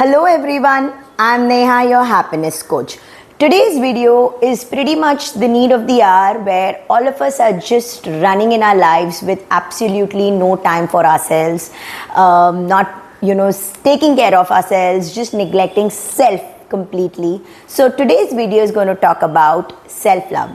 Hello everyone, I'm Neha, your happiness coach. Today's video is pretty much the need of the hour where all of us are just running in our lives with absolutely no time for ourselves, not taking care of ourselves, just neglecting self completely. So today's video is going to talk about self-love.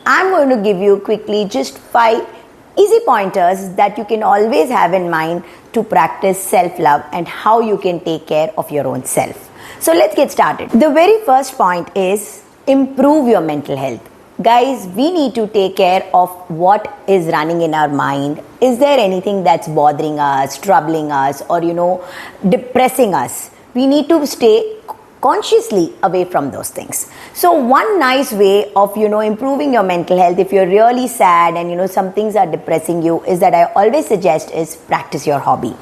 I'm going to give you quickly just 5 easy pointers that you can always have in mind to practice self-love and how you can take care of your own self. So let's get started. The very first point is improve your mental health. Guys, we need to take care of what is running in our mind. Is there anything that's bothering us, troubling us, or depressing us? We need to stay consciously away from those things. So one nice way of improving your mental health, if you're really sad and some things are depressing you, is that I always suggest is practice your hobby.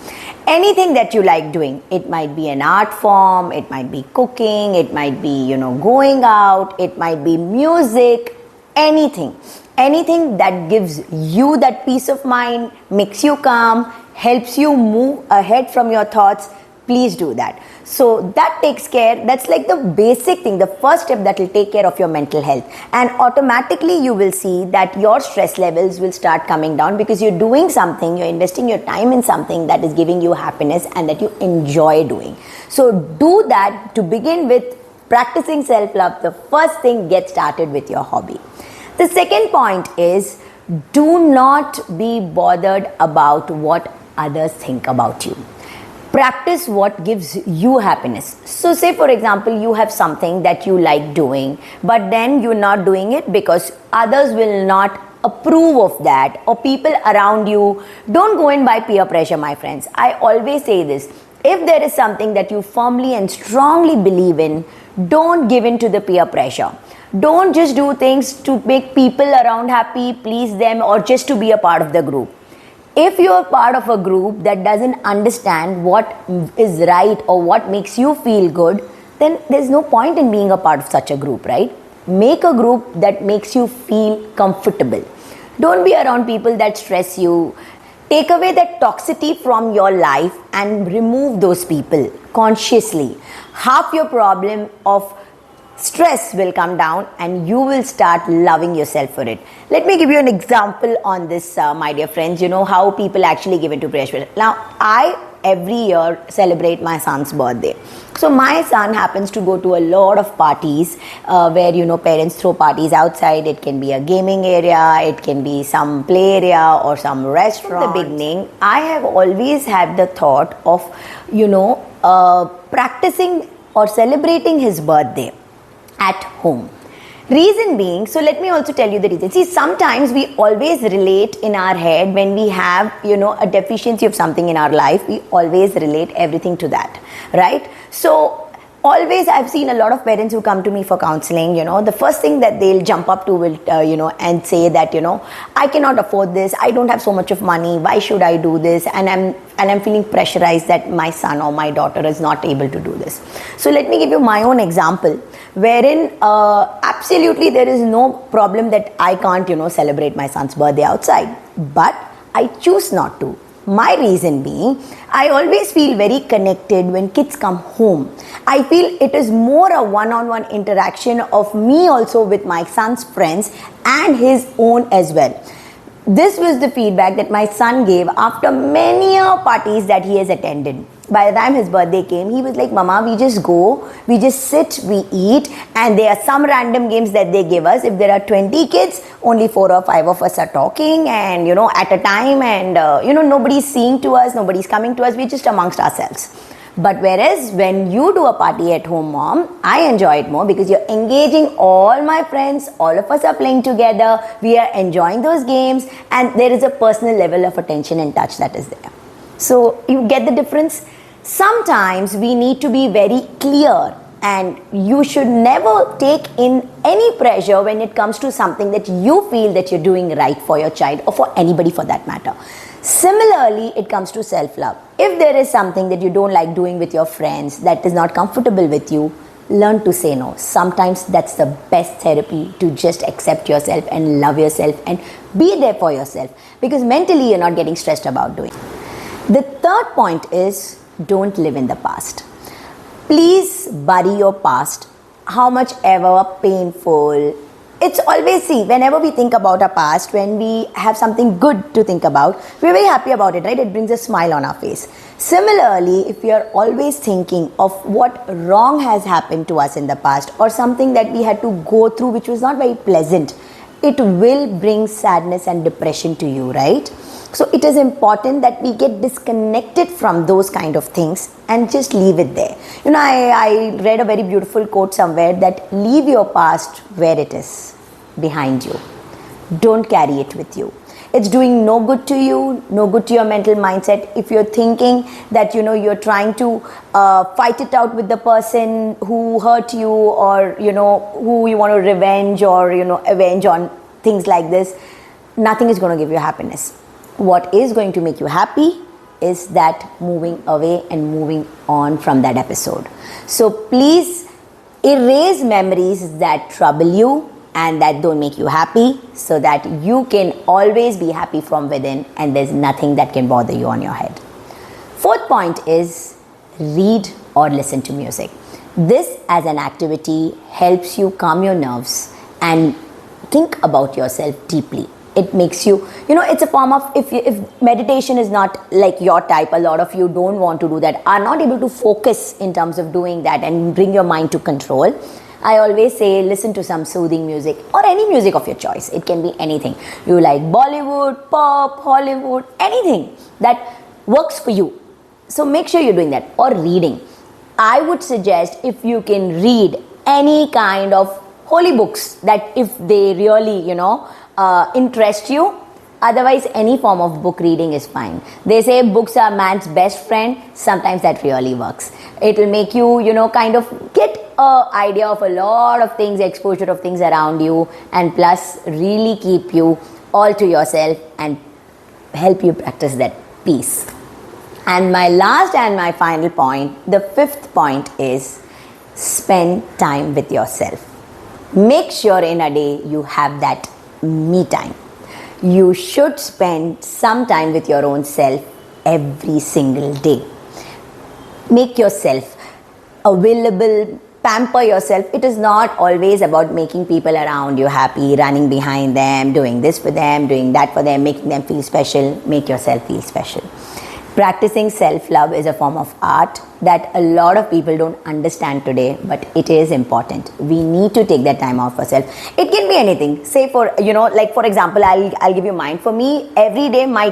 Anything that you like doing. It might be an art form, it might be cooking, it might be going out, it might be music, anything that gives you that peace of mind, makes you calm, helps you move ahead from your thoughts. Please do that. So that takes care, that's like the basic thing, the first step that will take care of your mental health. And automatically you will see that your stress levels will start coming down because you're doing something, you're investing your time in something that is giving you happiness and that you enjoy doing. So do that to begin with. Practicing self-love, the first thing, get started with your hobby. The second point is do not be bothered about what others think about you. Practice what gives you happiness. So say for example, you have something that you like doing, but then you're not doing it because others will not approve of that, or people around you. Don't go in by peer pressure, my friends. I always say this. If there is something that you firmly and strongly believe in, don't give in to the peer pressure. Don't just do things to make people around happy, please them, or just to be a part of the group. If you're part of a group that doesn't understand what is right or what makes you feel good, then there's no point in being a part of such a group, right? Make a group that makes you feel comfortable. Don't be around people that stress you. Take away that toxicity from your life and remove those people consciously. Half your problem of stress will come down and you will start loving yourself for it. Let me give you an example on this, my dear friends. How people actually give into pressure. Now, I every year celebrate my son's birthday. So my son happens to go to a lot of parties where parents throw parties outside. It can be a gaming area, it can be some play area or some restaurant. From the beginning, I have always had the thought of practicing or celebrating his birthday at home. Reason being, so let me also tell you the reason. See, sometimes we always relate in our head when we have, a deficiency of something in our life, we always relate everything to that, right? So always I've seen a lot of parents who come to me for counseling, the first thing that they'll jump up to will, and say that, I cannot afford this, I don't have so much of money, why should I do this? And I'm feeling pressurized that my son or my daughter is not able to do this. So let me give you my own example, wherein absolutely there is no problem that I can't, celebrate my son's birthday outside, but I choose not to. My reason being, I always feel very connected when kids come home. I feel it is more a one-on-one interaction of me also with my son's friends and his own as well. This was the feedback that my son gave after many parties that he has attended. By the time his birthday came, he was like, Mama, we just go, we just sit, we eat, and there are some random games that they give us. If there are 20 kids, only 4 or 5 of us are talking and, at a time, and, nobody's seeing to us, nobody's coming to us, we're just amongst ourselves. But whereas when you do a party at home, Mom, I enjoy it more because you're engaging all my friends, all of us are playing together, we are enjoying those games, and there is a personal level of attention and touch that is there. So you get the difference? Sometimes we need to be very clear, and you should never take in any pressure when it comes to something that you feel that you're doing right for your child or for anybody for that matter. Similarly, it comes to self-love. If there is something that you don't like doing with your friends that is not comfortable with you, learn to say no. Sometimes that's the best therapy, to just accept yourself and love yourself and be there for yourself, because mentally you're not getting stressed about doing it. The third point is don't live in the past. Please bury your past, how much ever painful. It's always, see, whenever we think about our past, when we have something good to think about, we're very happy about it, right? It brings a smile on our face. Similarly, if we are always thinking of what wrong has happened to us in the past, or something that we had to go through which was not very pleasant, it will bring sadness and depression to you, right? So it is important that we get disconnected from those kind of things and just leave it there. I read a very beautiful quote somewhere that leave your past where it is, behind you. Don't carry it with you. It's doing no good to you, no good to your mental mindset. If you're thinking that you're trying to fight it out with the person who hurt you, or who you want to revenge or avenge on, things like this, nothing is going to give you happiness. What is going to make you happy is that moving away and moving on from that episode. So please erase memories that trouble you and that don't make you happy, so that you can always be happy from within and there's nothing that can bother you on your head. Fourth point is read or listen to music. This as an activity helps you calm your nerves and think about yourself deeply. It makes you, it's a form of, if meditation is not like your type, a lot of you don't want to do that, are not able to focus in terms of doing that and bring your mind to control. I always say listen to some soothing music, or any music of your choice. It can be anything. You like Bollywood, pop, Hollywood, anything that works for you. So make sure you're doing that. Or reading. I would suggest, if you can read any kind of holy books, that if they really, interest you. Otherwise, any form of book reading is fine. They say books are man's best friend. Sometimes that really works. It will make you, kind of get an idea of a lot of things, exposure of things around you, and plus really keep you all to yourself and help you practice that peace. And my last and my final point, the fifth point, is spend time with yourself. Make sure in a day you have that me time. You should spend some time with your own self every single day. Make yourself available, pamper yourself. It is not always about making people around you happy, running behind them, doing this for them, doing that for them, making them feel special. Make yourself feel special. Practicing self-love is a form of art that a lot of people don't understand today, but it is important. We need to take that time out for ourselves. It can be anything. Say for, like for example, I'll give you mine. For me, every day my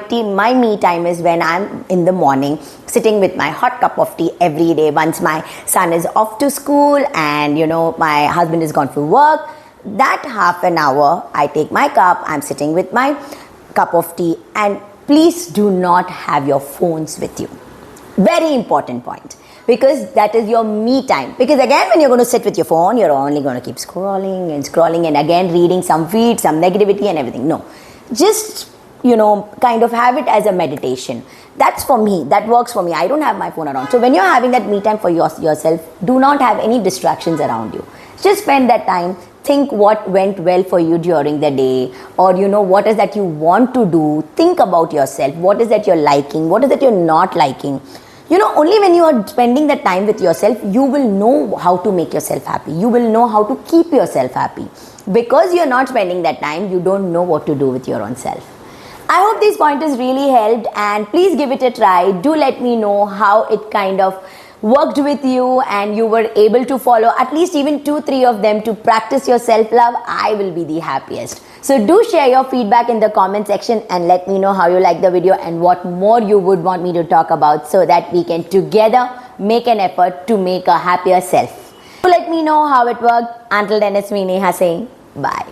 me time is when I'm in the morning sitting with my hot cup of tea every day. Once my son is off to school and, my husband is gone for work, that half an hour, I take my cup, I'm sitting with my cup of tea, and please do not have your phones with you. Very important point, because that is your me time. Because again, when you're going to sit with your phone, you're only going to keep scrolling and again reading some feed, some negativity and everything. No, just, kind of have it as a meditation. That's for me. That works for me. I don't have my phone around. So when you're having that me time for yourself, do not have any distractions around you. Just spend that time. Think what went well for you during the day, or what is that you want to do. Think about yourself. What is that you're liking? What is that you're not liking? Only when you are spending that time with yourself, you will know how to make yourself happy. You will know how to keep yourself happy. Because you're not spending that time, you don't know what to do with your own self. I hope these pointers really helped, and please give it a try. Do let me know how it kind of worked with you and you were able to follow at least even 2-3 of them to practice your self-love. I will be the happiest. So do share your feedback in the comment section and let me know how you like the video and what more you would want me to talk about, so that we can together make an effort to make a happier self. So let me know how it worked. Until then, it's me, Neha, saying bye.